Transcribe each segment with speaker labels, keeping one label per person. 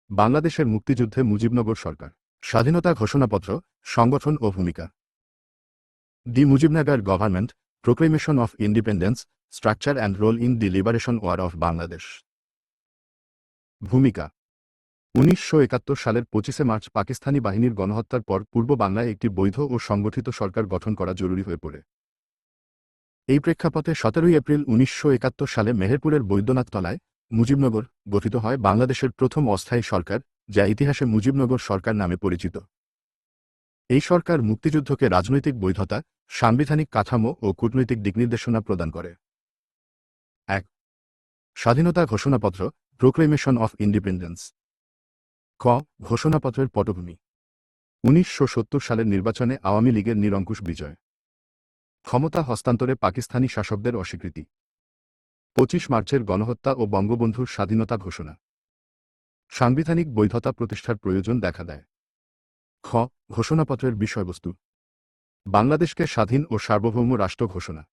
Speaker 1: বাংলাদেশের মুক্তিযুদ্ধে মুজিবনগর সরকার। স্বাধীনতা ঘোষণাপত্র, সংগঠন ও ভূমিকা। The Mujibnagar government, proclamation of independence, structure and role in the liberation war of Bangladesh. ভূমিকা। ১৯৭১ সালের ২৫শে মার্চ পাকিস্তানি বাহিনীর গণহত্যার পর পূর্ব বাংলায় একটি বৈধ ও সংগঠিত সরকার গঠন করা জরুরি হয়ে পড়ে। এই প্রেক্ষাপটে ১৭ এপ্রিল ১৯৭১ সালে মেহেরপুরের বৈদ্যনাথতলায় মুজিবনগর গঠিত হয় বাংলাদেশের প্রথম অস্থায়ী সরকার, যা ইতিহাসে মুজিবনগর সরকার নামে পরিচিত। এই সরকার মুক্তিযুদ্ধকে রাজনৈতিক বৈধতা, সাংবিধানিক কাঠামো ও কূটনৈতিক দিকনির্দেশনা প্রদান করে। ১. স্বাধীনতা ঘোষণাপত্র, প্রোক্লেমেশন অফ ইন্ডিপেন্ডেন্স। ক. ঘোষণাপত্রের পটভূমি। ১৯৭০ সালের নির্বাচনে আওয়ামী লীগের নিরঙ্কুশ বিজয়। ক্ষমতা হস্তান্তরে পাকিস্তানি শাসকদের অস্বীকৃতি। ২৫ মার্চের গণহত্যা ও বঙ্গবন্ধুর স্বাধীনতা ঘোষণা। সাংবিধানিক বৈধতা প্রতিষ্ঠার প্রয়োজন দেখা দেয়। খ. ঘোষণাপত্রের বিষয়বস্তু। বাংলাদেশকে স্বাধীন ও সার্বভৌম রাষ্ট্র ঘোষণা।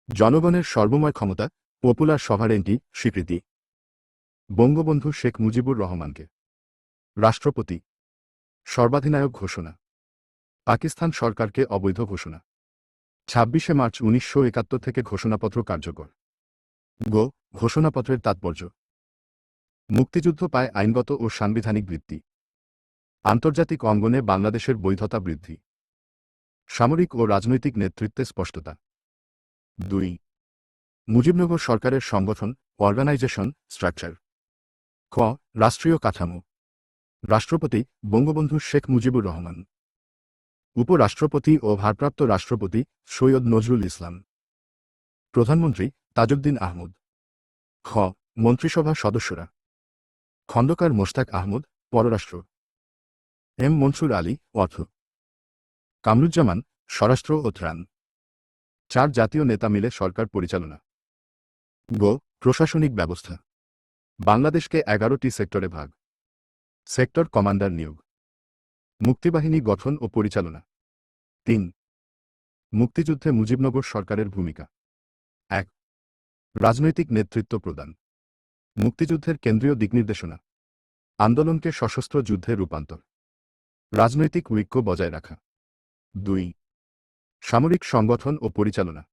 Speaker 1: জনগণের সর্বময় ক্ষমতা, পপুলার সভারেন্টি স্বীকৃতি। বঙ্গবন্ধু শেখ মুজিবুর রহমানকে রাষ্ট্রপতি। সর্বাধিনায়ক ঘোষণা। পাকিস্তান সরকারকে অবৈধ ঘোষণা। ২৬শে মার্চ ১৯৭১ থেকে ঘোষণাপত্র কার্যকর। গ. ঘোষণাপত্রের তাৎপর্য। মুক্তিযুদ্ধ পায় আইনগত ও সাংবিধানিক ভিত্তি। আন্তর্জাতিক অঙ্গনে বাংলাদেশের বৈধতা বৃদ্ধি। সামরিক ও রাজনৈতিক নেতৃত্বে স্পষ্টতা। ২. মুজিবনগর সরকারের সংগঠন, অর্গানাইজেশন, স্ট্রাকচার। ক. রাষ্ট্রীয় কাঠামো। রাষ্ট্রপতি বঙ্গবন্ধু শেখ মুজিবুর রহমান। উপরাষ্ট্রপতি ও ভারপ্রাপ্ত রাষ্ট্রপতি সৈয়দ নজরুল ইসলাম। প্রধানমন্ত্রী তাজউদ্দিন আহমদ। খ. মন্ত্রিসভা সদস্যরা। খন্দকার মোশতাক আহমদ, পররাষ্ট্র। এম মনসুর আলী, অর্থ। কামরুজ্জামান, স্বরাষ্ট্র ও ত্রাণ। ৪ জাতীয় নেতা মিলে সরকার পরিচালনা। গ. প্রশাসনিক ব্যবস্থা। বাংলাদেশকে ১১টি সেক্টরে ভাগ। সেক্টর কমান্ডার নিয়োগ। মুক্তিবাহিনী গঠন ও পরিচালনা। ৩. মুক্তিযুদ্ধে মুজিবনগর সরকারের ভূমিকা। ১. রাজনৈতিক নেতৃত্ব প্রদান। মুক্তিযুদ্ধের কেন্দ্রীয় দিকনির্দেশনা। আন্দোলনকে সশস্ত্র যুদ্ধে রূপান্তর। রাজনৈতিক ঐক্য বজায় রাখা। ২. সামরিক সংগঠন ও পরিচালনা।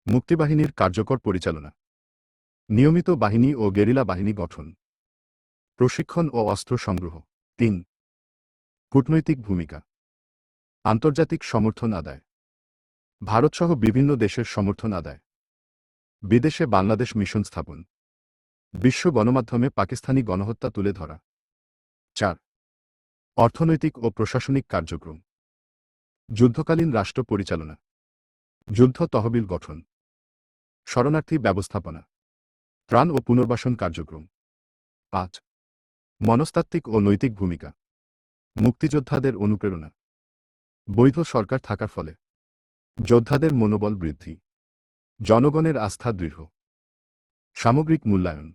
Speaker 1: মুক্তিবাহিনীর কার্যকর পরিচালনা। নিয়মিত বাহিনী ও গেরিলা বাহিনী গঠন। প্রশিক্ষণ ও অস্ত্র সংগ্রহ। ৩. কূটনৈতিক ভূমিকা। আন্তর্জাতিক সমর্থন আদায়। ভারতসহ বিভিন্ন দেশের সমর্থন আদায়। বিদেশে বাংলাদেশ মিশন স্থাপন। বিশ্ব গণমাধ্যমে পাকিস্তানি গণহত্যা তুলে ধরা। ৪. অর্থনৈতিক ও প্রশাসনিক কার্যক্রম। যুদ্ধকালীন রাষ্ট্র পরিচালনা। যুদ্ধ তহবিল গঠন। শরণার্থী ব্যবস্থাপনা। ত্রাণ ও পুনর্বাসন কার্যক্রম। ৫. মনস্তাত্ত্বিক ও নৈতিক ভূমিকা। মুক্তিযোদ্ধাদের অনুপ্রেরণা। বৈধ সরকার থাকার ফলে যোদ্ধাদের মনোবল বৃদ্ধি। জনগণের আস্থা দৃঢ়। সামগ্রিক মূল্যায়ন।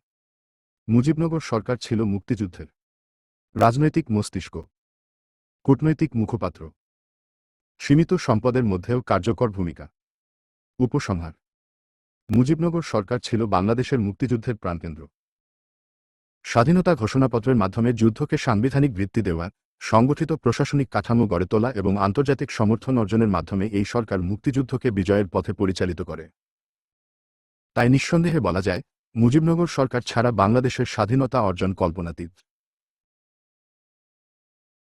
Speaker 1: মুজিবনগর সরকার ছিল মুক্তিযুদ্ধের রাজনৈতিক মস্তিষ্ক, কূটনৈতিক মুখপাত্র। সীমিত সম্পদের মধ্যেও কার্যকর ভূমিকা। উপসংহার। মুজিবনগর সরকার ছিল বাংলাদেশের মুক্তিযুদ্ধের প্রাণকেন্দ্র। স্বাধীনতা ঘোষণাপত্রের মাধ্যমে যুদ্ধকে সাংবিধানিক ভিত্তি দেওয়া, সংগঠিত প্রশাসনিক কাঠামো গড়ে তোলা এবং আন্তর্জাতিক সমর্থন অর্জনের মাধ্যমে এই সরকার মুক্তিযুদ্ধকে বিজয়ের পথে পরিচালিত করে। তাই নিঃসন্দেহে বলা যায়, মুজিবনগর সরকার ছাড়া বাংলাদেশের স্বাধীনতা অর্জন কল্পনাতীত।